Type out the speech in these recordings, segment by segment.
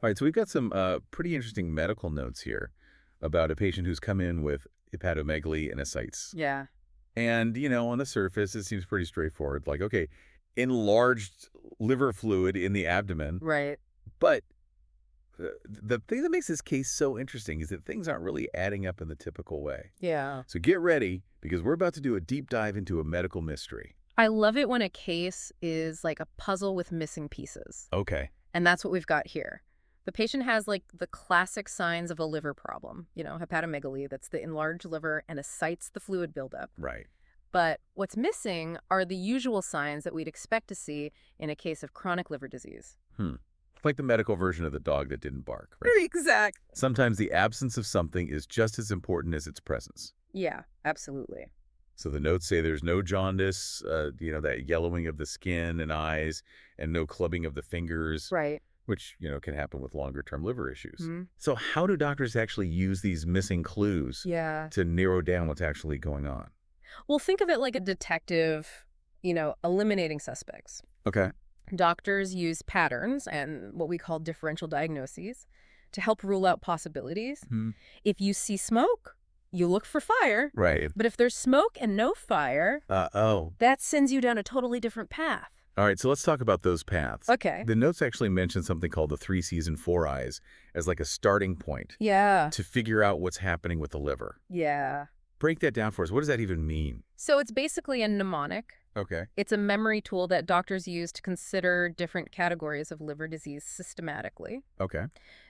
All right, so we've got some pretty interesting medical notes here about a patient who's come in with hepatomegaly and ascites. Yeah. And, on the surface, it seems pretty straightforward. Like, okay, enlarged liver fluid in the abdomen. Right. But the thing that makes this case so interesting is that things aren't really adding up in the typical way. Yeah. So get ready, because we're about to do a deep dive into a medical mystery. I love it when a case is like a puzzle with missing pieces. Okay. And that's what we've got here. The patient has like the classic signs of a liver problem, hepatomegaly, that's the enlarged liver and ascites, the fluid buildup. Right. But what's missing are the usual signs that we'd expect to see in a case of chronic liver disease. Like the medical version of the dog that didn't bark, right? Exactly. Sometimes the absence of something is just as important as its presence. Yeah, absolutely. So the notes say there's no jaundice, that yellowing of the skin and eyes, and no clubbing of the fingers, Right. which, can happen with longer-term liver issues. Hmm. So how do doctors actually use these missing clues Yeah. to narrow down what's actually going on? Well, think of it like a detective, eliminating suspects. Okay. Doctors use patterns and what we call differential diagnoses to help rule out possibilities. Hmm. If you see smoke, you look for fire. Right. But if there's smoke and no fire, Oh. that sends you down a totally different path. All right, so let's talk about those paths. Okay. The notes actually mention something called the 3 C's and 4 I's as like a starting point Yeah. to figure out what's happening with the liver. Yeah. Break that down for us. What does that even mean? So it's basically a mnemonic. Okay. It's a memory tool that doctors use to consider different categories of liver disease systematically. Okay.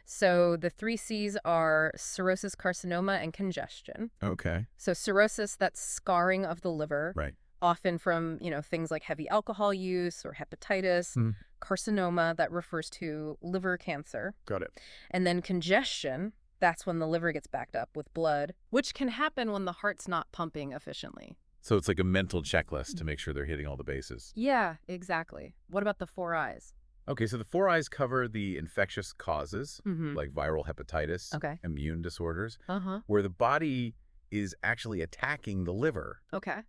So the 3 C's are cirrhosis, carcinoma, and congestion. Okay. So cirrhosis, that's scarring of the liver, Right. often from, things like heavy alcohol use or hepatitis. Carcinoma, that refers to liver cancer. Got it. And then congestion, that's when the liver gets backed up with blood, which can happen when the heart's not pumping efficiently. So it's like a mental checklist to make sure they're hitting all the bases. Yeah, exactly. What about the 4 I's? Okay, so the 4 I's cover the infectious causes, like viral hepatitis, Okay. immune disorders, Uh-huh. where the body is actually attacking the liver. Okay.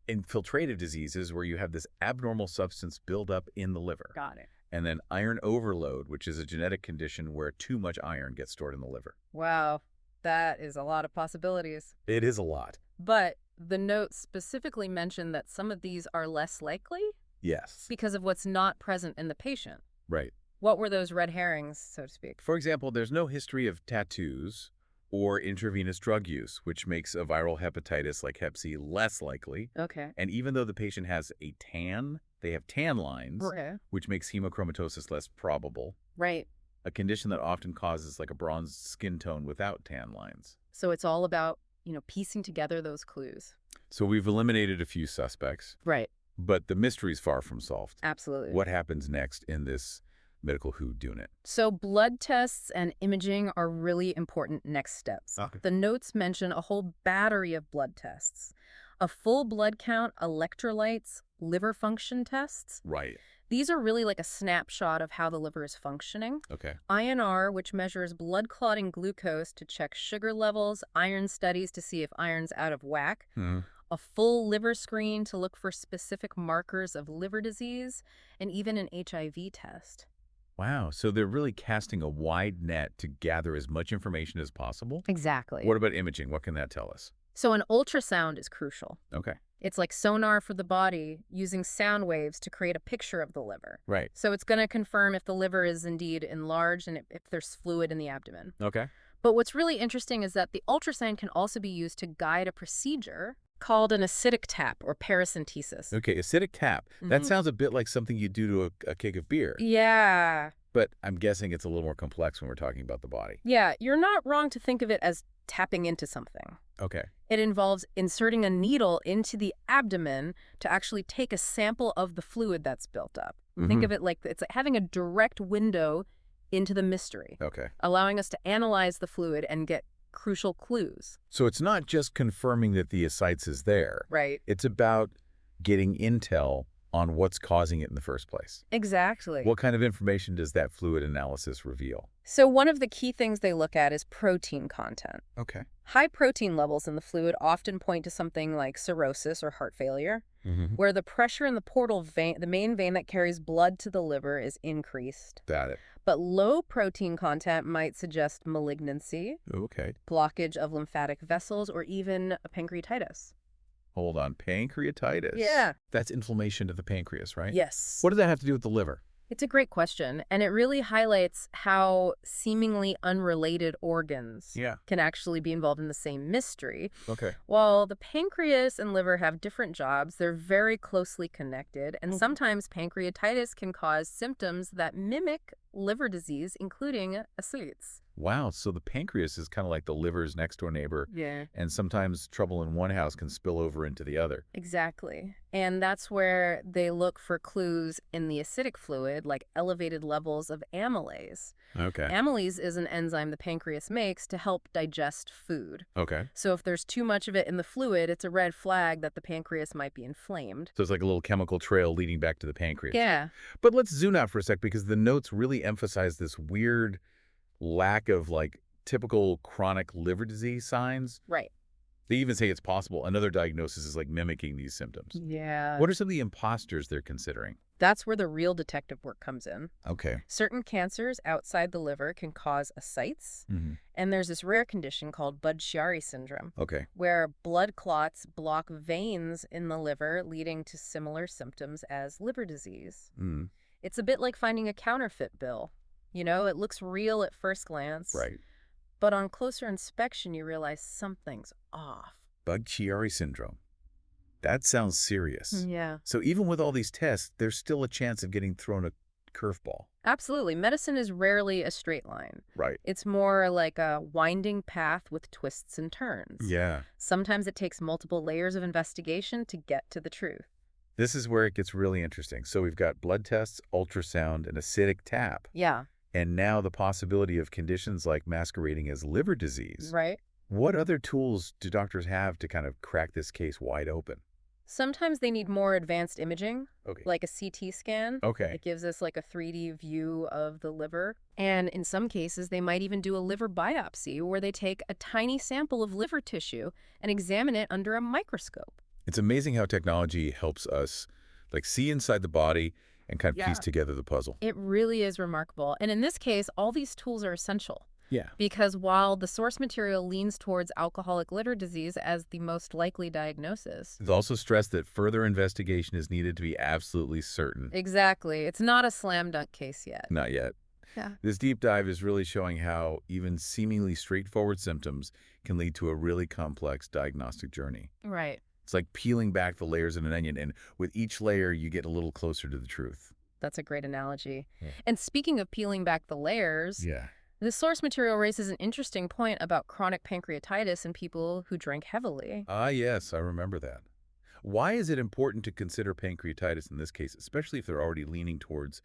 Infiltrative diseases, where you have this abnormal substance build up in the liver. Got it. And then iron overload, which is a genetic condition where too much iron gets stored in the liver. Wow. That is a lot of possibilities. It is a lot. But the notes specifically mention that some of these are less likely Yes. because of what's not present in the patient. Right. What were those red herrings, so to speak? For example, there's no history of tattoos or intravenous drug use, which makes a viral hepatitis like Hep C less likely. Okay. And even though the patient has a tan, they have tan lines, Okay. which makes hemochromatosis less probable, Right. a condition that often causes like a bronze skin tone without tan lines. So it's all about, piecing together those clues. So we've eliminated a few suspects, Right. but the mystery's far from solved. Absolutely. What happens next in this medical whodunit? So blood tests and imaging are really important next steps. Okay. The notes mention a whole battery of blood tests. A full blood count, electrolytes, liver function tests. Right. These are really like a snapshot of how the liver is functioning. Okay. INR, which measures blood clotting glucose to check sugar levels, iron studies to see if iron's out of whack, a full liver screen to look for specific markers of liver disease, and even an HIV test. Wow. So they're really casting a wide net to gather as much information as possible? Exactly. What about imaging? What can that tell us? So an ultrasound is crucial. Okay. It's like sonar for the body, using sound waves to create a picture of the liver. Right. So it's going to confirm if the liver is indeed enlarged and if there's fluid in the abdomen. Okay. But what's really interesting is that the ultrasound can also be used to guide a procedure called an acidic tap or paracentesis. Okay, acidic tap. That sounds a bit like something you do to a keg of beer. Yeah. But I'm guessing it's a little more complex when we're talking about the body. Yeah, you're not wrong to think of it as tapping into something. Okay. It involves inserting a needle into the abdomen to actually take a sample of the fluid that's built up. Think of it like it's like having a direct window into the mystery, Okay. allowing us to analyze the fluid and get crucial clues. So it's not just confirming that the ascites is there. Right. It's about getting intel on what's causing it in the first place. Exactly. What kind of information does that fluid analysis reveal? So one of the key things they look at is protein content. Okay. High protein levels in the fluid often point to something like cirrhosis or heart failure, where the pressure in the portal vein, the main vein that carries blood to the liver, is increased. Got it. But low protein content might suggest malignancy, Okay. blockage of lymphatic vessels, or even a pancreatitis. Hold on. Pancreatitis. Yeah. That's inflammation of the pancreas, right? Yes. What does that have to do with the liver? It's a great question, and it really highlights how seemingly unrelated organs Yeah. can actually be involved in the same mystery. Okay. While the pancreas and liver have different jobs, they're very closely connected, and sometimes pancreatitis can cause symptoms that mimic liver disease, including ascites. Wow. So the pancreas is kind of like the liver's next door neighbor, Yeah. and sometimes trouble in one house can spill over into the other. Exactly. And that's where they look for clues in the acidic fluid, like elevated levels of amylase. Okay. Amylase is an enzyme the pancreas makes to help digest food. Okay. So if there's too much of it in the fluid, it's a red flag that the pancreas might be inflamed. So it's like a little chemical trail leading back to the pancreas. Yeah. But let's zoom out for a sec because the notes really emphasize this weird lack of like typical chronic liver disease signs. Right. They even say it's possible another diagnosis is like mimicking these symptoms. Yeah. What are some of the imposters they're considering? That's where the real detective work comes in. Okay. Certain cancers outside the liver can cause ascites, and there's this rare condition called Budd-Chiari syndrome, Okay. where blood clots block veins in the liver, leading to similar symptoms as liver disease. Mm. It's a bit like finding a counterfeit bill. You know, it looks real at first glance, Right. but on closer inspection, you realize something's off. Budd-Chiari syndrome. That sounds serious. Yeah. So even with all these tests, there's still a chance of getting thrown a curveball. Absolutely. Medicine is rarely a straight line. Right. It's more like a winding path with twists and turns. Yeah. Sometimes it takes multiple layers of investigation to get to the truth. This is where it gets really interesting. So we've got blood tests, ultrasound, and acidic tap. Yeah. And now the possibility of conditions like masquerading as liver disease. Right. What other tools do doctors have to kind of crack this case wide open? Sometimes they need more advanced imaging, Okay. like a CT scan. Okay. It gives us like a 3D view of the liver. And in some cases, they might even do a liver biopsy where they take a tiny sample of liver tissue and examine it under a microscope. It's amazing how technology helps us like see inside the body and kind of piece together the puzzle. It really is remarkable. And in this case, all these tools are essential. Yeah. Because while the source material leans towards alcoholic liver disease as the most likely diagnosis. It's also stressed that further investigation is needed to be absolutely certain. Exactly. It's not a slam dunk case yet. Not yet. Yeah. This deep dive is really showing how even seemingly straightforward symptoms can lead to a really complex diagnostic journey. Right. It's like peeling back the layers in an onion, and with each layer, you get a little closer to the truth. That's a great analogy. Yeah. And speaking of peeling back the layers, the source material raises an interesting point about chronic pancreatitis in people who drink heavily. Ah, yes, I remember that. Why is it important to consider pancreatitis in this case, especially if they're already leaning towards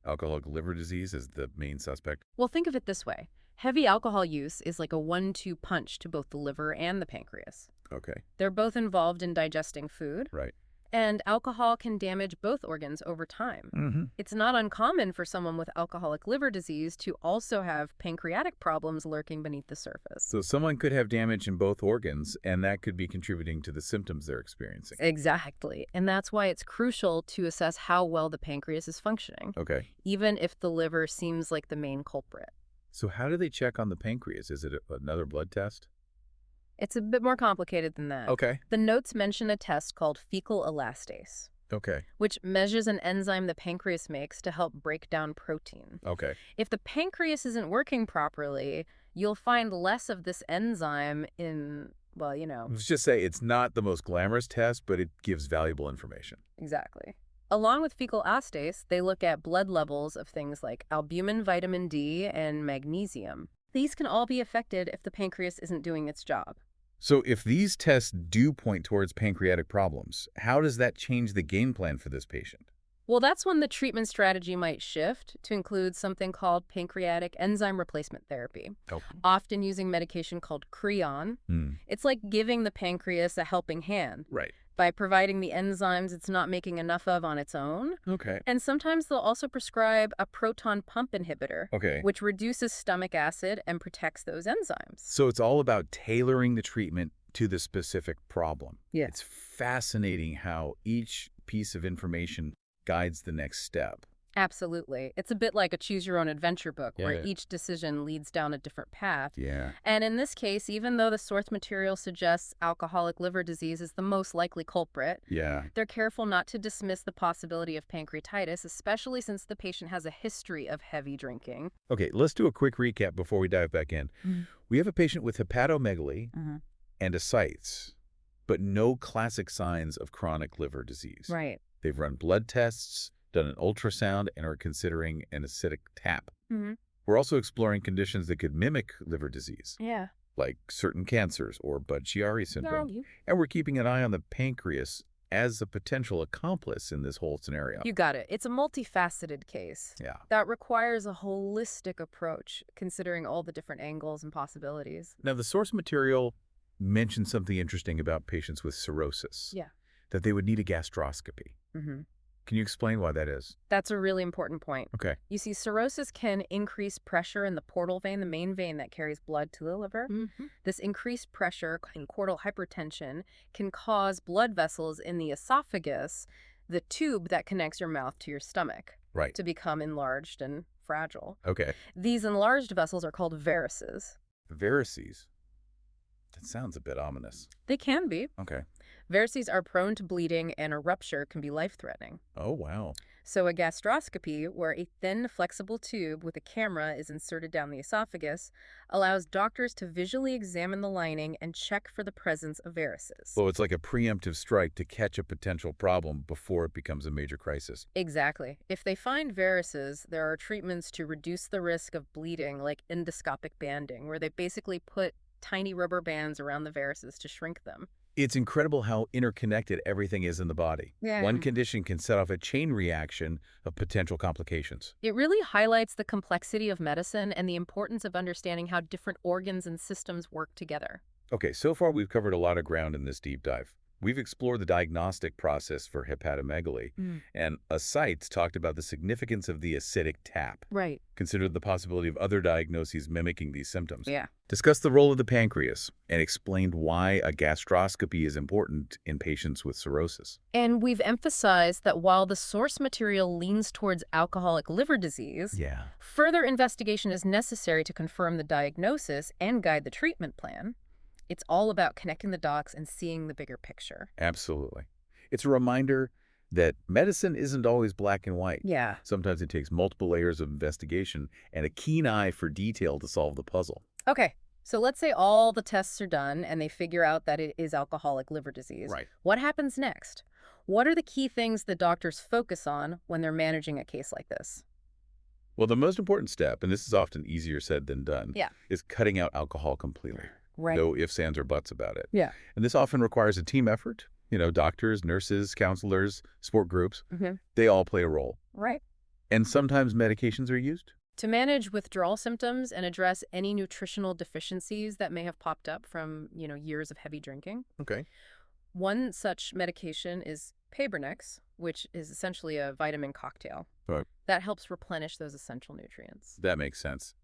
alcoholic liver disease as the main suspect? Well, think of it this way. Heavy alcohol use is like a 1-2 punch to both the liver and the pancreas. Okay. They're both involved in digesting food. Right. And alcohol can damage both organs over time. It's not uncommon for someone with alcoholic liver disease to also have pancreatic problems lurking beneath the surface. So someone could have damage in both organs, and that could be contributing to the symptoms they're experiencing. Exactly. And that's why it's crucial to assess how well the pancreas is functioning, Okay. even if the liver seems like the main culprit. So how do they check on the pancreas? Is it another blood test? It's a bit more complicated than that. Okay. The notes mention a test called fecal elastase, Okay. which measures an enzyme the pancreas makes to help break down protein. Okay. If the pancreas isn't working properly, you'll find less of this enzyme in, well, you know. Let's just say it's not the most glamorous test, but it gives valuable information. Exactly. Along with fecal elastase, they look at blood levels of things like albumin, vitamin D, and magnesium. These can all be affected if the pancreas isn't doing its job. So if these tests do point towards pancreatic problems, how does that change the game plan for this patient? Well, that's when the treatment strategy might shift to include something called pancreatic enzyme replacement therapy, often using medication called Creon. It's like giving the pancreas a helping hand. Right. By providing the enzymes it's not making enough of on its own. Okay. And sometimes they'll also prescribe a proton pump inhibitor, which reduces stomach acid and protects those enzymes. So it's all about tailoring the treatment to the specific problem. Yeah. It's fascinating how each piece of information guides the next step. Absolutely. It's a bit like a choose-your-own-adventure book where Yeah. each decision leads down a different path. Yeah. And in this case, even though the source material suggests alcoholic liver disease is the most likely culprit, Yeah. they're careful not to dismiss the possibility of pancreatitis, especially since the patient has a history of heavy drinking. Okay, let's do a quick recap before we dive back in. Mhm. We have a patient with hepatomegaly Mm-hmm. and ascites, but no classic signs of chronic liver disease. Right. They've run blood tests, done an ultrasound, and are considering an acidic tap. Mm-hmm. We're also exploring conditions that could mimic liver disease, Yeah. like certain cancers or Budd-Chiari syndrome. You And we're keeping an eye on the pancreas as a potential accomplice in this whole scenario. got it. It's a multifaceted case Yeah. that requires a holistic approach, considering all the different angles and possibilities. Now, the source material mentioned something interesting about patients with cirrhosis. Yeah. That they would need a gastroscopy. Mm-hmm. Can you explain why that is? That's a really important point. Okay. You see, cirrhosis can increase pressure in the portal vein, the main vein that carries blood to the liver. Mm-hmm. This increased pressure and portal hypertension can cause blood vessels in the esophagus, the tube that connects your mouth to your stomach, Right. to become enlarged and fragile. Okay. These enlarged vessels are called varices. Varices. That sounds a bit ominous. They can be. Okay. Varices are prone to bleeding, and a rupture can be life-threatening. Oh, wow. So a gastroscopy, where a thin, flexible tube with a camera is inserted down the esophagus, allows doctors to visually examine the lining and check for the presence of varices. Well, it's like a preemptive strike to catch a potential problem before it becomes a major crisis. Exactly. If they find varices, there are treatments to reduce the risk of bleeding, like endoscopic banding, where they basically put tiny rubber bands around the varices to shrink them. It's incredible how interconnected everything is in the body. Yeah. One condition can set off a chain reaction of potential complications. It really highlights the complexity of medicine and the importance of understanding how different organs and systems work together. Okay, so far we've covered a lot of ground in this deep dive. We've explored the diagnostic process for hepatomegaly, and ascites talked about the significance of the acidic tap, Right. considered the possibility of other diagnoses mimicking these symptoms, Yeah. discussed the role of the pancreas, and explained why a gastroscopy is important in patients with cirrhosis. And we've emphasized that while the source material leans towards alcoholic liver disease, Yeah. further investigation is necessary to confirm the diagnosis and guide the treatment plan. It's all about connecting the dots and seeing the bigger picture. Absolutely. It's a reminder that medicine isn't always black and white. Yeah. Sometimes it takes multiple layers of investigation and a keen eye for detail to solve the puzzle. Okay, so let's say all the tests are done and they figure out that it is alcoholic liver disease. Right. What happens next? What are the key things that doctors focus on when they're managing a case like this? Well, the most important step, and this is often easier said than done, Yeah. is cutting out alcohol completely. Right. No ifs, ands, or buts about it. Yeah. And this often requires a team effort. Doctors, nurses, counselors, support groups, Mm-hmm. they all play a role. Right. And sometimes medications are used. To manage withdrawal symptoms and address any nutritional deficiencies that may have popped up from, years of heavy drinking. Okay. One such medication is Pabernex, which is essentially a vitamin cocktail. Right. That helps replenish those essential nutrients. That makes sense.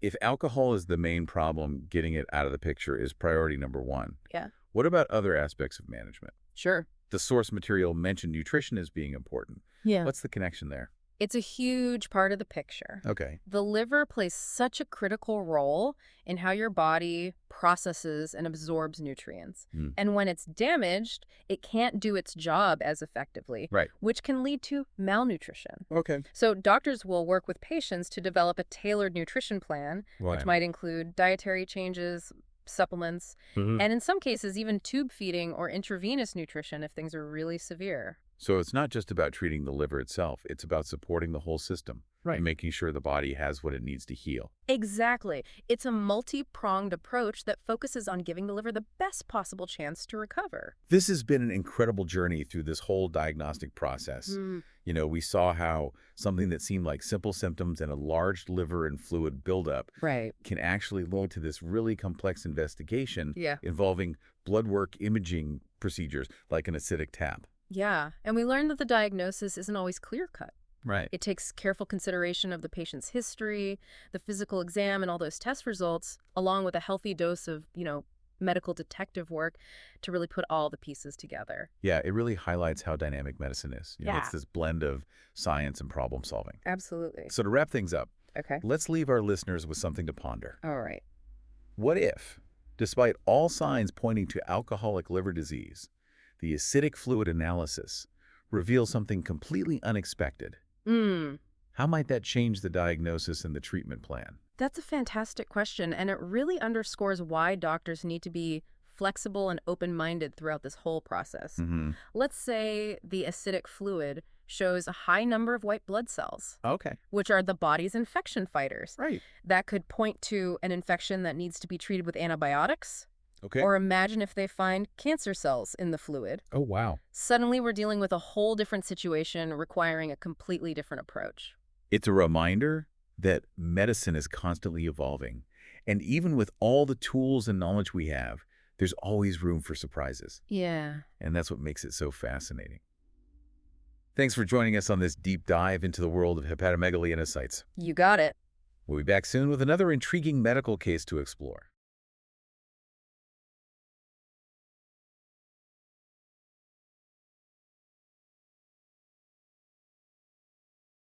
If alcohol is the main problem, getting it out of the picture is priority number one. Yeah. What about other aspects of management? Sure. The source material mentioned nutrition as being important. Yeah. What's the connection there? It's a huge part of the picture. Okay. The liver plays such a critical role in how your body processes and absorbs nutrients. Mm. And when it's damaged, it can't do its job as effectively, Right. which can lead to malnutrition. Okay. So doctors will work with patients to develop a tailored nutrition plan, which might include dietary changes, supplements, Mhm. and in some cases even tube feeding or intravenous nutrition if things are really severe. So it's not just about treating the liver itself. It's about supporting the whole system. Right. And making sure the body has what it needs to heal. Exactly. It's a multi-pronged approach that focuses on giving the liver the best possible chance to recover. This has been an incredible journey through this whole diagnostic process. We saw how something that seemed like simple symptoms and a large liver and fluid buildup Right. can actually lead to this really complex investigation Yeah. involving blood work imaging procedures like an acidic tap. Yeah. And we learned that the diagnosis isn't always clear-cut. Right. It takes careful consideration of the patient's history, the physical exam, and all those test results, along with a healthy dose of, medical detective work to really put all the pieces together. Yeah, it really highlights how dynamic medicine is. Yeah. It's this blend of science and problem solving. Absolutely. So to wrap things up, Okay. let's leave our listeners with something to ponder. All right. What if, despite all signs pointing to alcoholic liver disease, the acidic fluid analysis reveals something completely unexpected? Mm. How might that change the diagnosis and the treatment plan? That's a fantastic question, and it really underscores why doctors need to be flexible and open-minded throughout this whole process. Mm-hmm. Let's say the acidic fluid shows a high number of white blood cells, Okay. which are the body's infection fighters. Right. That could point to an infection that needs to be treated with antibiotics. Okay. Or imagine if they find cancer cells in the fluid. Oh, wow. Suddenly we're dealing with a whole different situation requiring a completely different approach. It's a reminder that medicine is constantly evolving. And even with all the tools and knowledge we have, there's always room for surprises. Yeah. And that's what makes it so fascinating. Thanks for joining us on this deep dive into the world of hepatomegaly and ascites. You got it. We'll be back soon with another intriguing medical case to explore.